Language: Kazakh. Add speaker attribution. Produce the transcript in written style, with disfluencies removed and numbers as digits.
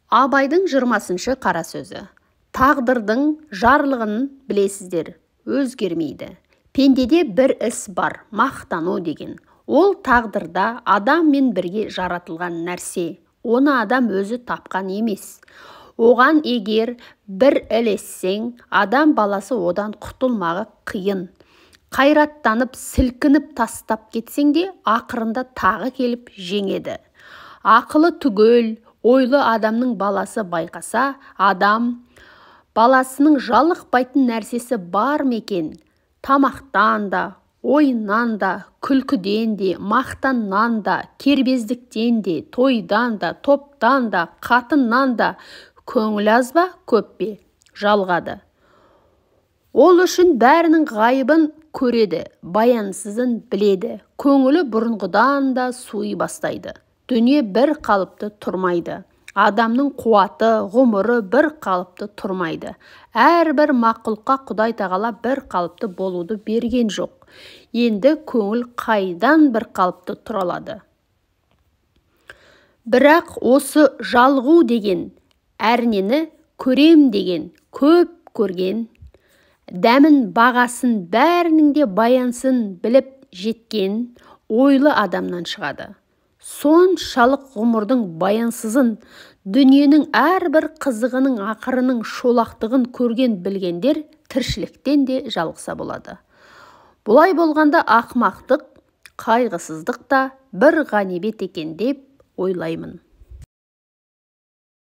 Speaker 1: Абайдың 20-шы қара сөзі. Тағдырдың жарлығын білесіздер, өзгермейді. Пендеде бір іс бар, мақтану деген. Ол тағдырда адаммен бірге жаратылған нәрсе. Оны адам өзі тапқан емес. Оған егер бір ілессең, адам баласы одан құтылмағы қиын. Қайраттанып, сілкініп тастап кетсең де, ақырында тағы келіп жеңеді. Ақылы түгел, ойлы адамның баласы байқаса, адам баласының жалықпайтын нәрсесі бар мекен. Тамақтан да, ойыннан да, күлкіден де, мақтаннан да, кербездіктен де, тойдан да, топтан да, қатыннан да көңіл аз ба, көп пе, жалғады. Ол үшін бәрінің ғайыбын көреді, баянсызын біледі. Көңілі бұрынғыдан да суи бастайды. Дүние бір қалыпты тұрмайды. Адамның қуаты, ғұмыры бір қалыпты тұрмайды. Әрбір мақұлыққа Құдай тағала бір қалыпты болуды берген жоқ. Енді көңіл қайдан бір қалыпты тұра алады? Бірақ осы жалғу деген, әрнені көрем деген, көп көрген, дәмін бағасын бәрінің де баянсын біліп жеткен ойлы адамнан шығады. Соншалық ғұмырдың баянсызын, дүниенің әрбір қызығының ақырының шолақтығын көрген білгендер тіршіліктен де жалықса болады. Бұлай болғанда ақымақтық, қайғысыздық та бір ғанибет екен деп ойлаймын.